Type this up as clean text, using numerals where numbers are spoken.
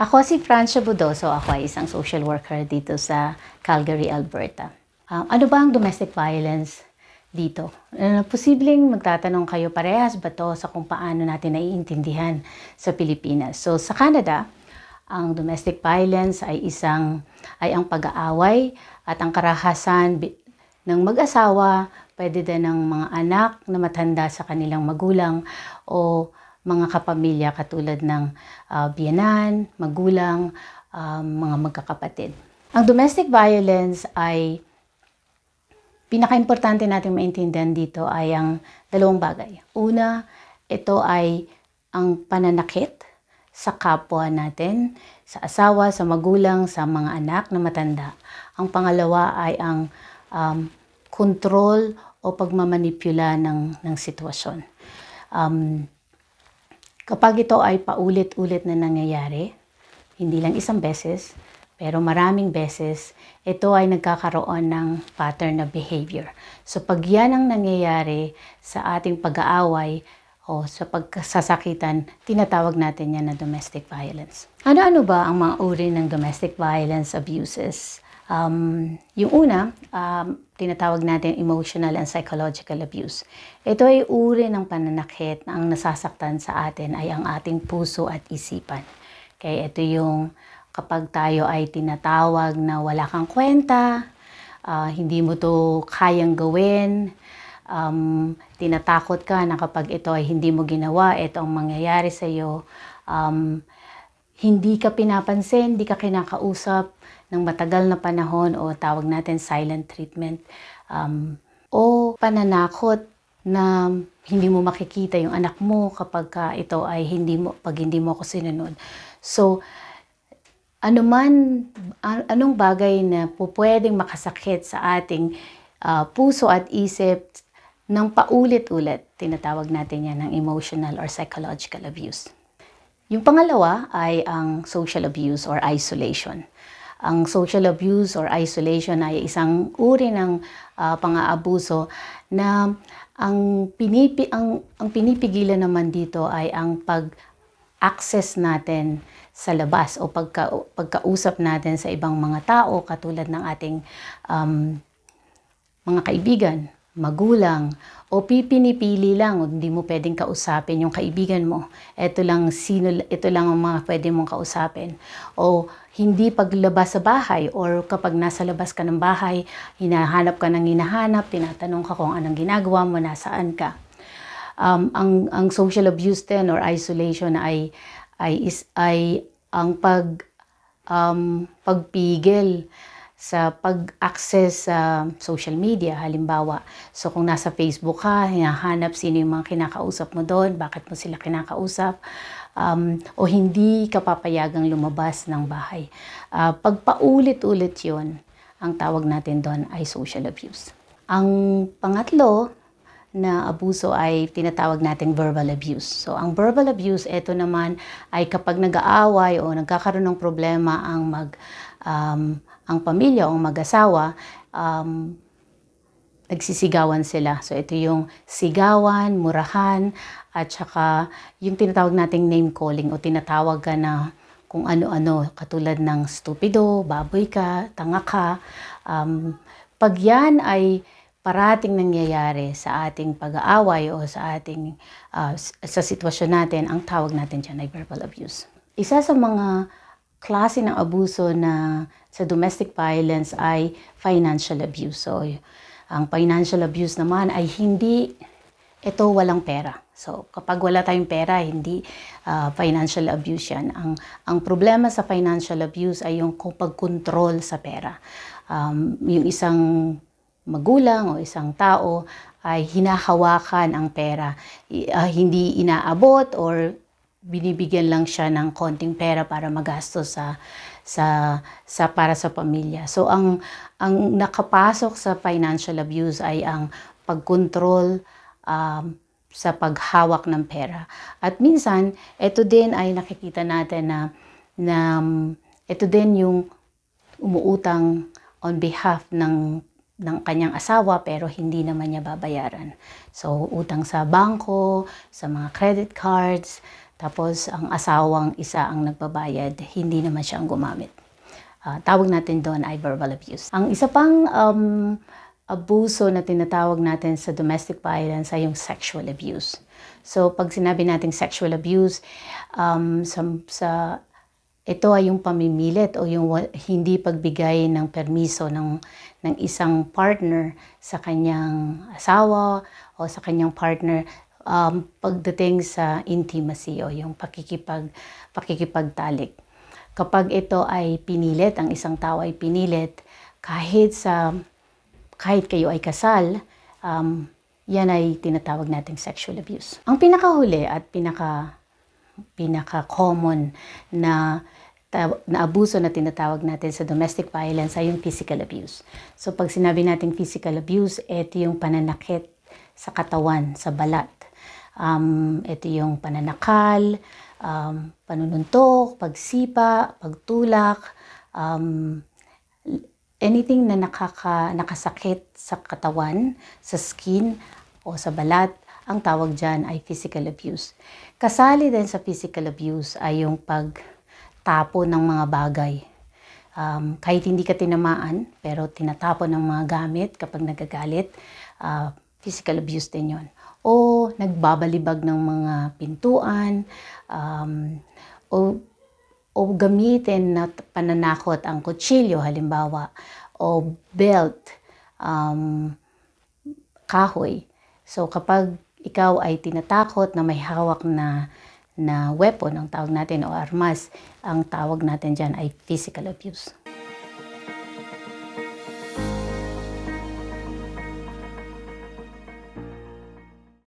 Ako si Francia Budoso. Ako ay isang social worker dito sa Calgary, Alberta. Ano ba ang domestic violence dito? Posibleng magtatanong kayo, parehas ba to sa kung paano natin naiintindihan sa Pilipinas? So sa Canada, ang domestic violence ay ang pag-aaway at ang karahasan ng mag-asawa, pwede din ng mga anak na matanda sa kanilang magulang o mga kapamilya katulad ng biyenan, magulang, mga magkakapatid. Ang domestic violence ay pinaka-importante nating maintindihan dito ay ang dalawang bagay. Una, ito ay ang pananakit sa kapwa natin, sa asawa, sa magulang, sa mga anak na matanda. Ang pangalawa ay ang control o pagmamanipula ng sitwasyon. Kapag ito ay paulit-ulit na nangyayari, hindi lang isang beses, pero maraming beses, ito ay nagkakaroon ng pattern na behavior. So pag yan ang nangyayari sa ating pag-aaway o sa pagsasakitan, tinatawag natin yan na domestic violence. Ano-ano ba ang mga uri ng domestic violence abuses? Yung una, tinatawag natin emotional and psychological abuse. Ito ay uri ng pananakit na ang nasasaktan sa atin ay ang ating puso at isipan. Kaya ito yung kapag tayo ay tinatawag na wala kang kwenta, hindi mo to kayang gawin, tinatakot ka na kapag ito ay hindi mo ginawa, ito ang mangyayari sa iyo, hindi ka pinapansin, hindi ka kinakausap ng matagal na panahon o tawag natin silent treatment, o pananakot na hindi mo makikita yung anak mo kapag ito ay pag hindi mo ako sinunod. So, anong bagay na pwedeng makasakit sa ating puso at isip ng paulit-ulit, tinatawag natin yan ng emotional or psychological abuse. Yung pangalawa ay ang social abuse or isolation. Ang social abuse or isolation ay isang uri ng pang-aabuso na ang pinipigilan naman dito ay ang pag-access natin sa labas o pagkausap natin sa ibang mga tao katulad ng ating mga kaibigan, magulang, o pinipili lang o hindi mo pwedeng kausapin yung kaibigan mo. Ito lang ang mga pwede mong kausapin. O hindi paglabas sa bahay or kapag nasa labas ka ng bahay, hinahanap ka ng hinahanap, tinatanong ka kung anong ginagawa mo, nasaan ka. Ang social abuse din or isolation ay ang pagpigil sa pag-access sa social media, halimbawa. So kung nasa Facebook ka, hinahanap sino yung mga kinakausap mo doon, bakit mo sila kinakausap, o hindi ka papayagang lumabas ng bahay. Pag paulit-ulit yun, ang tawag natin doon ay social abuse. Ang pangatlo na abuso ay tinatawag nating verbal abuse. So ang verbal abuse, ito naman ay kapag nag-aaway o nagkakaroon ng problema ang pamilya o mag-asawa, nagsisigawan sila. So ito yung sigawan, murahan, at saka yung tinatawag nating name calling o tinatawag ka na kung ano-ano, katulad ng stupido, baboy ka, tanga ka. Pag yan ay parating nangyayari sa ating pag-aaway o sa ating sa sitwasyon natin, ang tawag natin dyan ay verbal abuse. Isa sa mga klase ng abuso na sa domestic violence ay financial abuse. So, ang financial abuse naman ay hindi ito walang pera. So, kapag wala tayong pera, hindi financial abuse yan. Ang problema sa financial abuse ay yung pagkontrol sa pera. Yung isang magulang o isang tao ay hinahawakan ang pera. Hindi inaabot or binibigyan lang siya ng konting pera para magastos para sa pamilya. So ang nakapasok sa financial abuse ay ang pagkontrol sa paghawak ng pera. At minsan, ito din ay nakikita natin na ito din yung umuutang on behalf ng kanyang asawa pero hindi naman niya babayaran. So, utang sa bangko, sa mga credit cards, tapos ang asawang isa ang nagbabayad, hindi naman siya ang gumamit. Tawag natin doon ay verbal abuse. Ang isa pang abuso na tinatawag natin sa domestic violence ay yung sexual abuse. So, pag sinabi nating sexual abuse, ito ay yung pamimilit o yung hindi pagbigay ng permiso ng isang partner sa kanyang asawa o sa kanyang partner pagdating sa intimacy o yung pakikipagtalik. Kapag ito ay pinilit, ang isang tao ay pinilit, kahit kayo ay kasal, yan ay tinatawag nating sexual abuse. Ang pinakahuli at pinaka-common na abuso na tinatawag natin sa domestic violence ay yung physical abuse. So pag sinabi nating physical abuse, ito yung pananakit sa katawan, sa balat. Ito yung pananakal, panununtok, pagsipa, pagtulak, anything na nakasakit sa katawan, sa skin o sa balat, ang tawag dyan ay physical abuse. Kasali din sa physical abuse ay yung pagtapo ng mga bagay. Kahit hindi ka tinamaan, pero tinatapo ng mga gamit kapag nagagalit, physical abuse din yon. O nagbabalibag ng mga pintuan, o gamitin na pananakot ang kutsilyo halimbawa, o belt, kahoy. So kapag ikaw ay tinatakot na may hawak na weapon, ang tawag natin o armas, ang tawag natin dyan ay physical abuse.